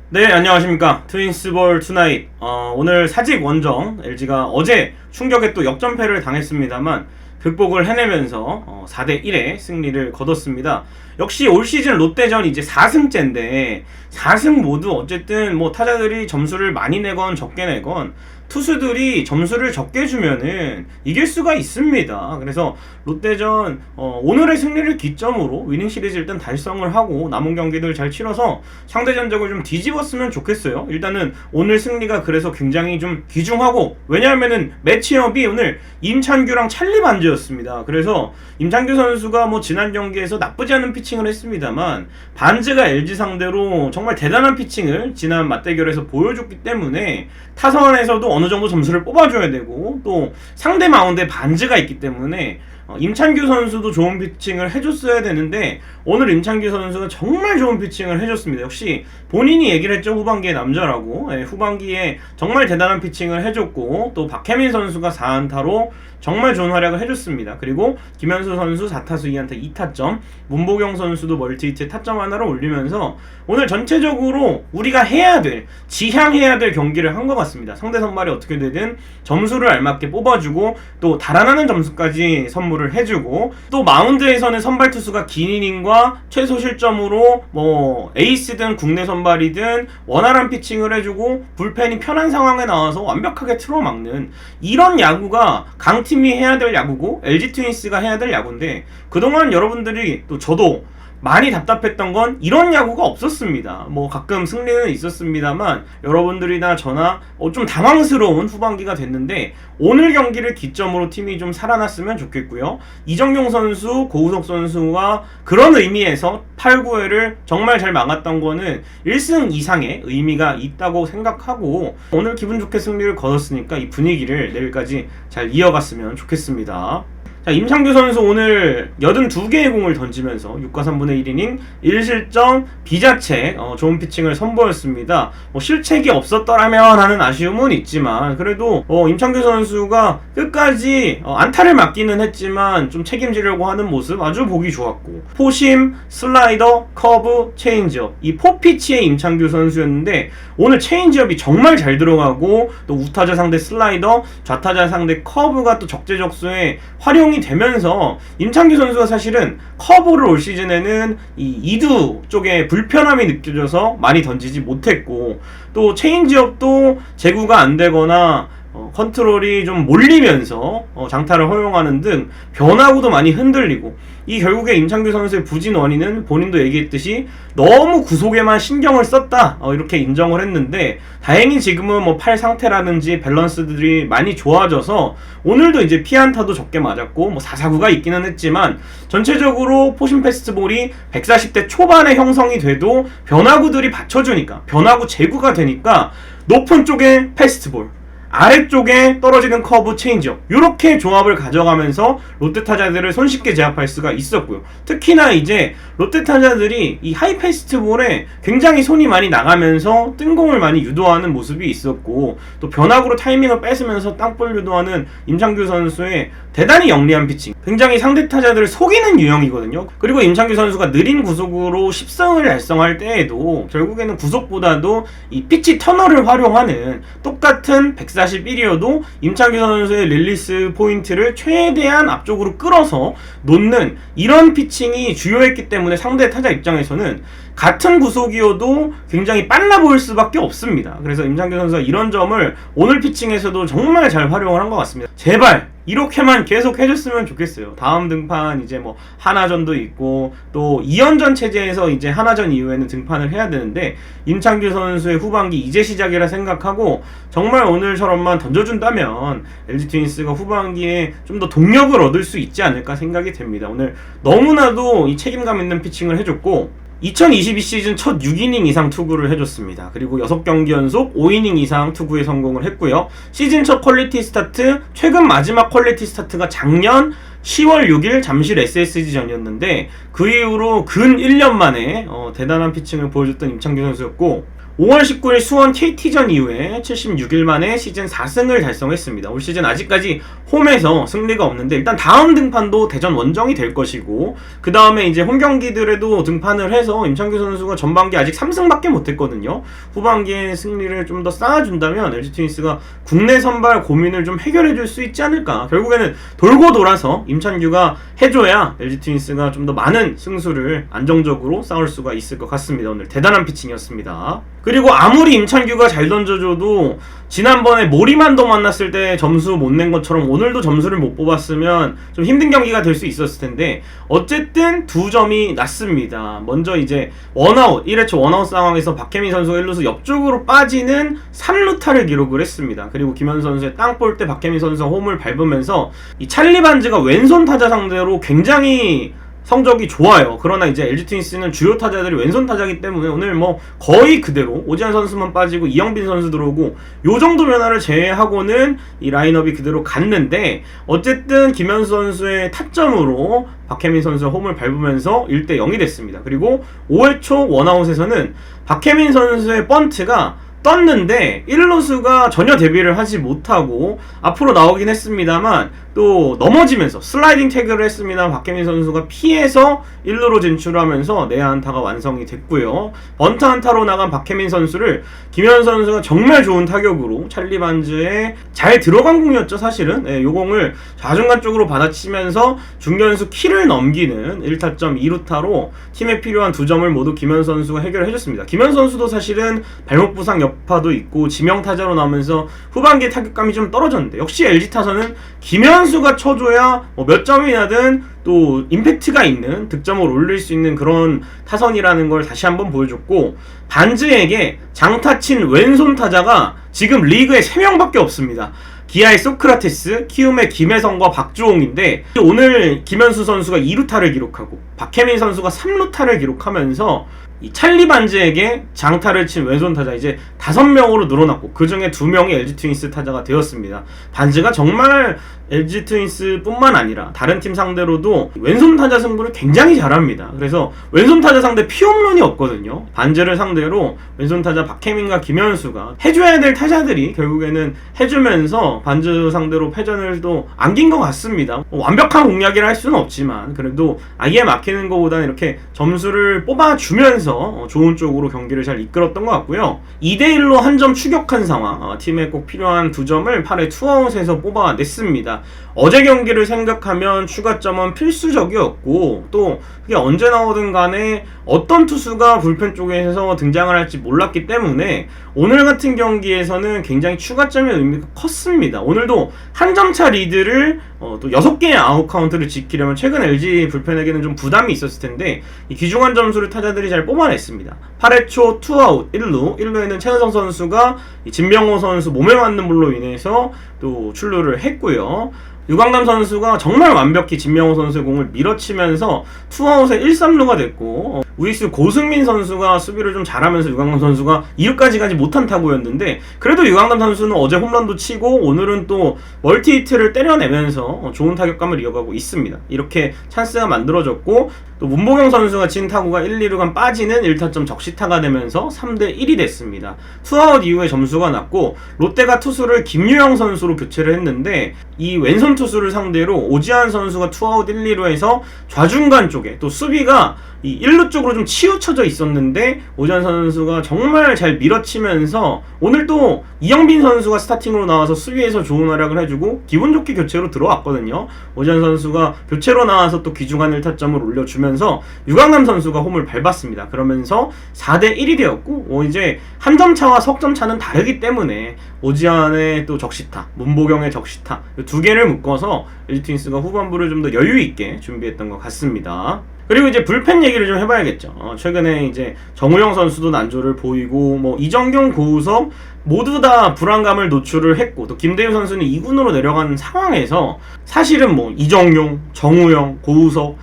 네, 안녕하십니까. 트윈스볼 투나잇. 오늘 사직 원정 LG가 어제 충격에 또 역전패를 당했습니다만 극복을 해내면서 4대1의 승리를 거뒀습니다. 역시 올 시즌 롯데전 이제 4승째인데 4승 모두 어쨌든 뭐 타자들이 점수를 많이 내건 적게 내건 투수들이 점수를 적게 주면은 이길 수가 있습니다. 그래서 롯데전 오늘의 승리를 기점으로 위닝 시리즈 일단 달성을 하고 남은 경기들 잘 치러서 상대 전적을 좀 뒤집었으면 좋겠어요. 일단은 오늘 승리가 그래서 굉장히 좀 귀중하고, 왜냐하면은 매치업이 오늘 임찬규랑 찰리 반즈였습니다. 그래서 임찬규 선수가 뭐 지난 경기에서 나쁘지 않은 피칭을 했습니다만 반즈가 LG 상대로 정말 대단한 피칭을 지난 맞대결에서 보여줬기 때문에 타선에서도 어느 정도 점수를 뽑아줘야 되고, 또 상대 마운드에 반즈가 있기 때문에 임찬규 선수도 좋은 피칭을 해줬어야 되는데 오늘 임찬규 선수가 정말 좋은 피칭을 해줬습니다. 역시 본인이 얘기를 했죠. 후반기의 남자라고. 후반기에 정말 대단한 피칭을 해줬고, 또 박혜민 선수가 4안타로 정말 좋은 활약을 해줬습니다. 그리고 김현수 선수 4타수 2안타 2타점, 문보경 선수도 멀티히트 타점 하나를 올리면서 오늘 전체적으로 우리가 해야 될, 지향해야 될 경기를 한 것 같습니다. 상대 선발이 어떻게 되든 점수를 알맞게 뽑아주고 또 달아나는 점수까지 선물을 해주고, 또 마운드에서는 선발 투수가 긴 이닝과 최소 실점으로 뭐 에이스든 국내 선발이든 원활한 피칭을 해주고 불펜이 편한 상황에 나와서 완벽하게 틀어막는 이런 야구가 강팀이 해야 될 야구고 LG 트윈스가 해야 될 야구인데, 그동안 여러분들이 또 저도 많이 답답했던 건 이런 야구가 없었습니다. 뭐 가끔 승리는 있었습니다만 여러분들이나 저나 좀 당황스러운 후반기가 됐는데, 오늘 경기를 기점으로 팀이 좀 살아났으면 좋겠고요. 이정용 선수, 고우석 선수가 그런 의미에서 8, 9회를 정말 잘 막았던 거는 1승 이상의 의미가 있다고 생각하고, 오늘 기분 좋게 승리를 거뒀으니까 이 분위기를 내일까지 잘 이어갔으면 좋겠습니다. 자, 임창규 선수 오늘 82개의 공을 던지면서 6과 3분의 1이닝 1실점 비자책 좋은 피칭을 선보였습니다. 실책이 없었더라면 하는 아쉬움은 있지만 그래도 임창규 선수가 끝까지 안타를 맞기는 했지만 좀 책임지려고 하는 모습 아주 보기 좋았고, 포심, 슬라이더, 커브, 체인지업, 이 포피치의 임창규 선수였는데 오늘 체인지업이 정말 잘 들어가고, 또 우타자 상대 슬라이더, 좌타자 상대 커브가 또 적재적소에 활용이 되면서 임창규 선수가 사실은 커브를 올 시즌에는 이 이두 쪽에 불편함이 느껴져서 많이 던지지 못했고, 또 체인지업도 제구가 안 되거나 컨트롤이 좀 몰리면서 장타를 허용하는 등 변화구도 많이 흔들리고, 이 결국에 임창규 선수의 부진 원인은 본인도 얘기했듯이 너무 구속에만 신경을 썼다 이렇게 인정을 했는데, 다행히 지금은 뭐 팔 상태라든지 밸런스들이 많이 좋아져서 오늘도 이제 피안타도 적게 맞았고 뭐 4사구가 있기는 했지만 전체적으로 포심 패스트볼이 140대 초반에 형성이 돼도 변화구들이 받쳐주니까, 변화구 제구가 되니까 높은 쪽에 패스트볼, 아래쪽에 떨어지는 커브, 체인지업, 이렇게 조합을 가져가면서 롯데 타자들을 손쉽게 제압할 수가 있었고요. 특히나 이제 롯데 타자들이 이 하이 패스트볼에 굉장히 손이 많이 나가면서 뜬공을 많이 유도하는 모습이 있었고, 또 변화구로 타이밍을 뺏으면서 땅볼 유도하는 임창규 선수의 대단히 영리한 피칭, 굉장히 상대 타자들을 속이는 유형이거든요. 그리고 임창규 선수가 느린 구속으로 10승을 달성할 때에도 결국에는 구속보다도 이 피치 터널을 활용하는, 똑같은 141이어도 임창규 선수의 릴리스 포인트를 최대한 앞쪽으로 끌어서 놓는 이런 피칭이 주요했기 때문에 상대 타자 입장에서는 같은 구속이어도 굉장히 빨라 보일 수밖에 없습니다. 그래서 임창규 선수가 이런 점을 오늘 피칭에서도 정말 잘 활용을 한 것 같습니다. 제발 이렇게만 계속 해줬으면 좋겠어요. 다음 등판 이제 뭐 하나전도 있고 또 2연전 체제에서 이제 하나전 이후에는 등판을 해야 되는데, 임창규 선수의 후반기 이제 시작이라 생각하고 정말 오늘처럼만 던져준다면 LG 트윈스가 후반기에 좀 더 동력을 얻을 수 있지 않을까 생각이 됩니다. 오늘 너무나도 이 책임감 있는 피칭을 해줬고, 2022 시즌 첫 6이닝 이상 투구를 해줬습니다. 그리고 6경기 연속 5이닝 이상 투구에 성공을 했고요. 시즌 첫 퀄리티 스타트, 최근 마지막 퀄리티 스타트가 작년 10월 6일 잠실 SSG전이었는데 그 이후로 근 1년 만에 대단한 피칭을 보여줬던 임창규 선수였고, 5월 19일 수원 KT전 이후에 76일 만에 시즌 4승을 달성했습니다. 올 시즌 아직까지 홈에서 승리가 없는데 일단 다음 등판도 대전 원정이 될 것이고 그 다음에 이제 홈 경기들에도 등판을 해서 임창규 선수가 전반기 아직 3승밖에 못했거든요. 후반기에 승리를 좀 더 쌓아준다면 LG 트윈스가 국내 선발 고민을 좀 해결해줄 수 있지 않을까. 결국에는 돌고 돌아서 임창규가 해줘야 LG 트윈스가 좀 더 많은 승수를 안정적으로 쌓을 수가 있을 것 같습니다. 오늘 대단한 피칭이었습니다. 그리고 아무리 임창규가 잘 던져줘도 지난번에 모리만도 만났을 때 점수 못 낸 것처럼 오늘도 점수를 못 뽑았으면 좀 힘든 경기가 될 수 있었을 텐데 어쨌든 2점이 났습니다. 먼저 이제 원아웃 1회초 원아웃 상황에서 박혜민 선수가 1루수 옆쪽으로 빠지는 3루타를 기록을 했습니다. 그리고 김현수 선수의 땅볼 때 박혜민 선수가 홈을 밟으면서 이 찰리 반즈가 왼손 타자 상대로 굉장히 성적이 좋아요. 그러나 이제 LG 트윈스는 주요 타자들이 왼손 타자이기 때문에 오늘 뭐 거의 그대로 오지환 선수만 빠지고 이영빈 선수 들어오고 요 정도 변화를 제외하고는 이 라인업이 그대로 갔는데 어쨌든 김현수 선수의 타점으로 박혜민 선수가 홈을 밟으면서 1대0이 됐습니다. 그리고 5회 초 원아웃에서는 박혜민 선수의 번트가 떴는데 1루수가 전혀 대비를 하지 못하고 앞으로 나오긴 했습니다만 또 넘어지면서 슬라이딩 태그를 했습니다. 박혜민 선수가 피해서 1루로 진출하면서 내야 안타가 완성이 됐고요. 번트 안타로 나간 박혜민 선수를 김현 선수가 정말 좋은 타격으로 찰리 반즈에 잘 들어간 공이었죠. 사실은 요 공을 좌중간 쪽으로 받아치면서 중견수 키를 넘기는 1타점 2루타로 팀에 필요한 2점을 모두 김현 선수가 해결을 해줬습니다. 김현 선수도 사실은 발목 부상 여파도 있고 지명 타자로 나오면서 후반기에 타격감이 좀 떨어졌는데 역시 LG 타선은 김현수가 쳐줘야 몇 점이 나든 또 임팩트가 있는 득점을 올릴 수 있는 그런 타선이라는 걸 다시 한번 보여줬고 반즈에게 장타친 왼손 타자가 지금 리그에 3명밖에 없습니다. 기아의 소크라테스, 키움의 김혜성과 박주홍인데 오늘 김현수 선수가 2루타를 기록하고 박혜민 선수가 3루타를 기록하면서 이 찰리 반즈에게 장타를 친 왼손 타자 이제 5명으로 늘어났고 그 중에 2명이 LG 트윈스 타자가 되었습니다. 반즈가 정말 LG 트윈스 뿐만 아니라 다른 팀 상대로도 왼손 타자 승부를 굉장히 잘합니다. 그래서 왼손 타자 상대 피홈런이 없거든요. 반즈를 상대로 왼손 타자 박혜민과 김현수가 해줘야 될 타자들이 결국에는 해주면서 반즈 상대로 패전을 또 안긴 것 같습니다. 완벽한 공략이라 할 수는 없지만 그래도 아예 막히는 것보다는 이렇게 점수를 뽑아주면서 좋은 쪽으로 경기를 잘 이끌었던 것 같고요. 2대1로 한 점 추격한 상황, 팀에 꼭 필요한 2점을 8회 투아웃에서 뽑아냈습니다. 어제 경기를 생각하면 추가점은 필수적이었고 또 그게 언제 나오든 간에 어떤 투수가 불펜 쪽에서 등장을 할지 몰랐기 때문에 오늘 같은 경기에서는 굉장히 추가점의 의미가 컸습니다. 오늘도 한 점차 리드를 또 6개의 아웃 카운트를 지키려면 최근 LG 불펜에게는 좀 부담이 있었을 텐데 이 귀중한 점수를 타자들이 잘 뽑아냈습니다. 8회 초 투아웃 1루에는 최은성 선수가 진명호 선수 몸에 맞는 볼로 인해서 또 출루를 했고요. 유광남 선수가 정말 완벽히 진명호 선수의 공을 밀어치면서 투아웃에 1-3루가 됐고 우익수 고승민 선수가 수비를 좀 잘하면서 유광남 선수가 2루까지 가지 못한 타구였는데 그래도 유광남 선수는 어제 홈런도 치고 오늘은 또 멀티히트를 때려내면서 좋은 타격감을 이어가고 있습니다. 이렇게 찬스가 만들어졌고 또 문보경 선수가 친 타구가 1, 2루간 빠지는 1타점 적시타가 되면서 3대1이 됐습니다. 투아웃 이후에 점수가 났고 롯데가 투수를 김유영 선수로 교체를 했는데 이 왼손 투수를 상대로 오지환 선수가 투아웃 1, 2루에서 좌중간 쪽에 또 수비가 이 1루 쪽으로 좀 치우쳐져 있었는데 오지환 선수가 정말 잘 밀어치면서 오늘 또 이영빈 선수가 스타팅으로 나와서 수비에서 좋은 활약을 해주고 기분 좋게 교체로 들어왔거든요. 오지환 선수가 교체로 나와서 또 귀중한 1타점을 올려주면서 유광남 선수가 홈을 밟았습니다. 그러면서 4대1이 되었고 이제 한 점 차와 석점 차는 다르기 때문에 오지환의 또 적시타, 문보경의 적시타 2개를 묶어서 LG 트윈스가 후반부를 좀 더 여유있게 준비했던 것 같습니다. 그리고 이제 불펜 얘기를 좀 해봐야겠죠. 최근에 이제 정우영 선수도 난조를 보이고 뭐 이정경, 고우석 모두 다 불안감을 노출을 했고 또 김대유 선수는 2군으로 내려간 상황에서 사실은 뭐 이정용, 정우영, 고우석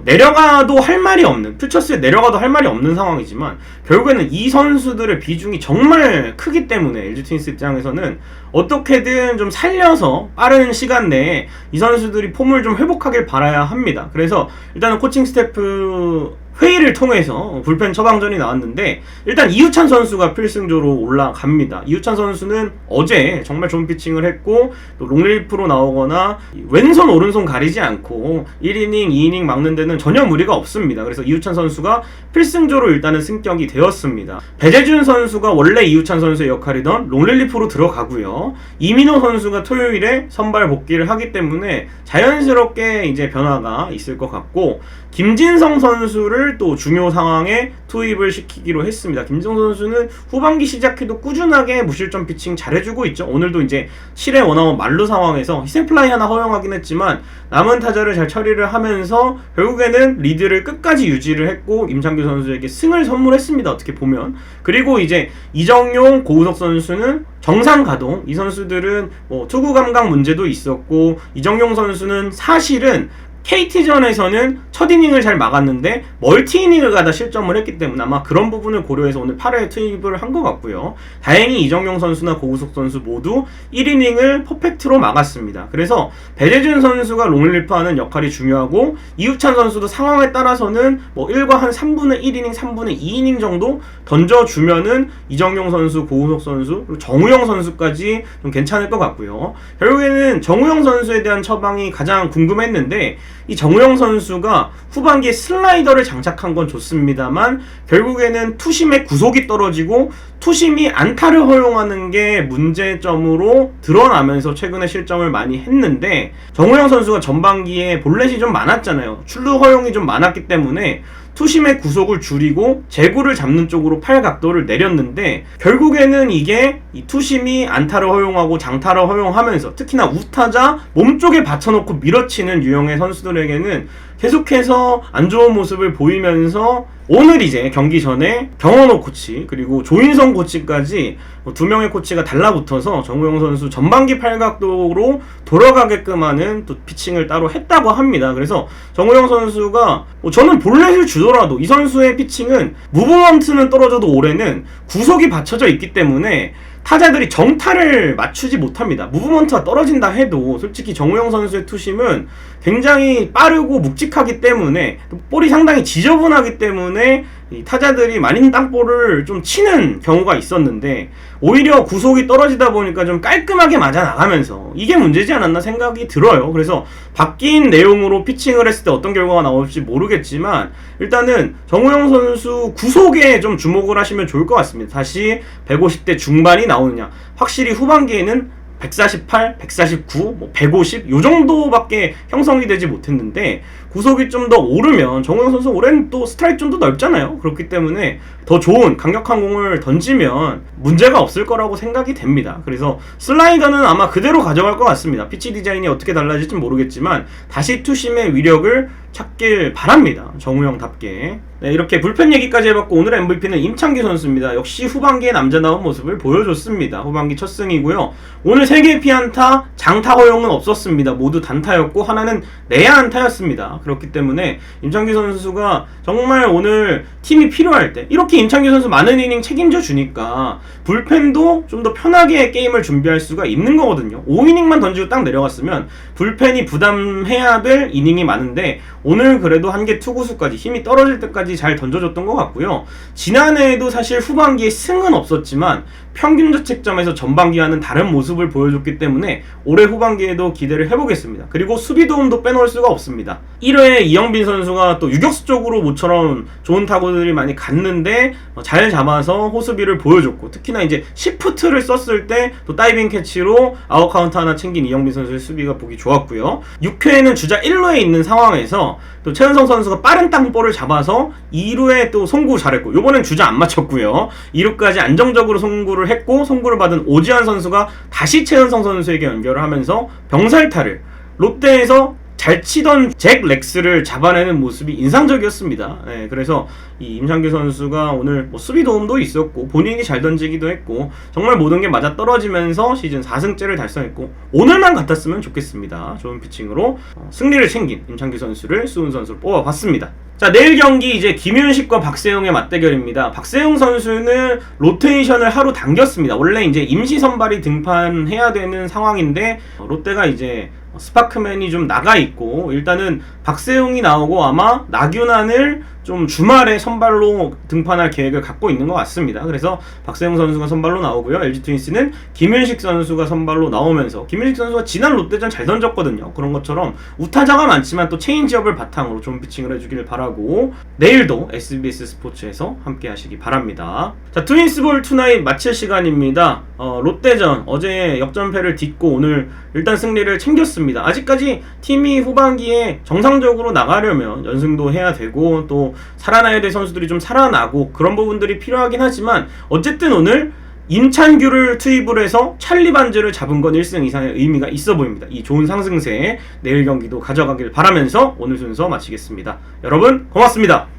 내려가도 할 말이 없는 퓨처스에 내려가도 할 말이 없는 상황이지만 결국에는 이 선수들의 비중이 정말 크기 때문에 LG 트윈스 입장에서는 어떻게든 좀 살려서 빠른 시간 내에 이 선수들이 폼을 좀 회복하길 바라야 합니다. 그래서 일단은 코칭 스태프 회의를 통해서 불펜 처방전이 나왔는데 일단 이우찬 선수가 필승조로 올라갑니다. 이우찬 선수는 어제 정말 좋은 피칭을 했고 또 롱리리프로 나오거나 왼손 오른손 가리지 않고 1이닝 2이닝 막는 데는 전혀 무리가 없습니다. 그래서 이우찬 선수가 필승조로 일단은 승격이 되었습니다. 배재준 선수가 원래 이우찬 선수의 역할이던 롱리리프로 들어가고요. 이민호 선수가 토요일에 선발 복귀를 하기 때문에 자연스럽게 이제 변화가 있을 것 같고 김진성 선수를 또 중요 상황에 투입을 시키기로 했습니다. 김진성 선수는 후반기 시작해도 꾸준하게 무실점 피칭 잘해주고 있죠. 오늘도 이제 7회 원아웃 만루 상황에서 희생플라이 하나 허용하긴 했지만 남은 타자를 잘 처리를 하면서 결국에는 리드를 끝까지 유지를 했고 임창규 선수에게 승을 선물했습니다. 어떻게 보면. 그리고 이제 이정용, 고우석 선수는 정상 가동. 이 선수들은 뭐 투구 감각 문제도 있었고 이정용 선수는 사실은 KT전에서는 첫 이닝을 잘 막았는데 멀티 이닝을 가다 실점을 했기 때문에 아마 그런 부분을 고려해서 오늘 8회에 투입을 한 것 같고요. 다행히 이정용 선수나 고우석 선수 모두 1이닝을 퍼펙트로 막았습니다. 그래서 배재준 선수가 롱리리프하는 역할이 중요하고 이우찬 선수도 상황에 따라서는 뭐 1과 한 3분의 1이닝, 3분의 2이닝 정도 던져주면은 이정용 선수, 고우석 선수, 그리고 정우영 선수까지 좀 괜찮을 것 같고요. 결국에는 정우영 선수에 대한 처방이 가장 궁금했는데 이 정우영 선수가 후반기에 슬라이더를 장착한 건 좋습니다만 결국에는 투심의 구속이 떨어지고 투심이 안타를 허용하는 게 문제점으로 드러나면서 최근에 실점을 많이 했는데 정우영 선수가 전반기에 볼넷이 좀 많았잖아요. 출루 허용이 좀 많았기 때문에 투심의 구속을 줄이고 제구를 잡는 쪽으로 팔 각도를 내렸는데 결국에는 이게 이 투심이 안타를 허용하고 장타를 허용하면서 특히나 우타자 몸쪽에 받쳐놓고 밀어치는 유형의 선수들에게는 계속해서 안 좋은 모습을 보이면서 오늘 이제 경기 전에 경원호 코치 그리고 조인성 코치까지 두 명의 코치가 달라붙어서 정우영 선수 전반기 팔각도로 돌아가게끔 하는 또 피칭을 따로 했다고 합니다. 그래서 정우영 선수가 저는 볼넷을 주더라도 이 선수의 피칭은 무브먼트는 떨어져도 올해는 구속이 받쳐져 있기 때문에 타자들이 정타를 맞추지 못합니다. 무브먼트가 떨어진다 해도 솔직히 정우영 선수의 투심은 굉장히 빠르고 묵직하기 때문에 볼이 상당히 지저분하기 때문에 이 타자들이 마린 땅볼을 좀 치는 경우가 있었는데 오히려 구속이 떨어지다 보니까 좀 깔끔하게 맞아 나가면서 이게 문제지 않았나 생각이 들어요. 그래서 바뀐 내용으로 피칭을 했을 때 어떤 결과가 나올지 모르겠지만 일단은 정우영 선수 구속에 좀 주목을 하시면 좋을 것 같습니다. 다시 150대 중반이 나오느냐. 확실히 후반기에는 148, 149, 150 요 정도밖에 형성이 되지 못했는데 구속이 좀 더 오르면 정우영 선수 올해는 또 스트라이크 좀 더 넓잖아요. 그렇기 때문에 더 좋은 강력한 공을 던지면 문제가 없을 거라고 생각이 됩니다. 그래서 슬라이더는 아마 그대로 가져갈 것 같습니다. 피치 디자인이 어떻게 달라질지 모르겠지만 다시 투심의 위력을 찾길 바랍니다. 정우영답게. 네, 이렇게 불펜 얘기까지 해봤고 오늘의 MVP는 임창규 선수입니다. 역시 후반기에 남자다운 모습을 보여줬습니다. 후반기 첫 승이고요. 오늘 3개의 피안타, 장타 허용은 없었습니다. 모두 단타였고 하나는 내야 안타였습니다. 그렇기 때문에 임창규 선수가 정말 오늘 팀이 필요할 때 이렇게 임창규 선수 많은 이닝 책임져 주니까 불펜도 좀 더 편하게 게임을 준비할 수가 있는 거거든요. 5이닝만 던지고 딱 내려갔으면 불펜이 부담해야 될 이닝이 많은데 오늘 그래도 한개 투구수까지 힘이 떨어질 때까지 잘 던져줬던 것 같고요. 지난해에도 사실 후반기에 승은 없었지만 평균 자책점에서 전반기와는 다른 모습을 보여줬기 때문에 올해 후반기에도 기대를 해보겠습니다. 그리고 수비 도움도 빼놓을 수가 없습니다. 1회에 이영빈 선수가 또 유격수 쪽으로 모처럼 좋은 타구들이 많이 갔는데 잘 잡아서 호수비를 보여줬고 특히나 이제 시프트를 썼을 때 또 다이빙 캐치로 아웃 카운트 하나 챙긴 이영빈 선수의 수비가 보기 좋았고요. 6회에는 주자 1루에 있는 상황에서 또 최은성 선수가 빠른 땅볼을 잡아서 2루에 또 송구 잘했고 요번엔 주자 안 맞췄고요. 2루까지 안정적으로 송구를 했고 송구를 받은 오지환 선수가 다시 최은성 선수에게 연결을 하면서 병살타를 롯데에서 잘 치던 잭 렉스를 잡아내는 모습이 인상적이었습니다. 네, 그래서 이 임창규 선수가 오늘 수비 도움도 있었고 본인이 잘 던지기도 했고 정말 모든 게 맞아 떨어지면서 시즌 4승째를 달성했고 오늘만 같았으면 좋겠습니다. 좋은 피칭으로 승리를 챙긴 임창규 선수를 수훈 선수로 뽑아봤습니다. 자, 내일 경기 이제 김윤식과 박세웅의 맞대결입니다. 박세웅 선수는 로테이션을 하루 당겼습니다. 원래 이제 임시 선발이 등판해야 되는 상황인데 롯데가 이제 스파크맨이 좀 나가 있고 일단은 박세웅이 나오고 아마 나균안을 좀 주말에 선발로 등판할 계획을 갖고 있는 것 같습니다. 그래서 박세웅 선수가 선발로 나오고요. LG 트윈스는 김윤식 선수가 선발로 나오면서, 김윤식 선수가 지난 롯데전 잘 던졌거든요. 그런 것처럼 우타자가 많지만 또 체인지업을 바탕으로 좋은 피칭을 해주길 바라고, 내일도 SBS 스포츠에서 함께 하시기 바랍니다. 자, 트윈스볼 투나잇 마칠 시간입니다. 롯데전 어제 역전패를 딛고 오늘 일단 승리를 챙겼습니다. 아직까지 팀이 후반기에 정상적으로 나가려면 연승도 해야 되고 또 살아나야 될 선수들이 좀 살아나고 그런 부분들이 필요하긴 하지만, 어쨌든 오늘 임찬규를 투입을 해서 찰리 반즈를 잡은 건 1승 이상의 의미가 있어 보입니다. 이 좋은 상승세에 내일 경기도 가져가길 바라면서 오늘 순서 마치겠습니다. 여러분 고맙습니다.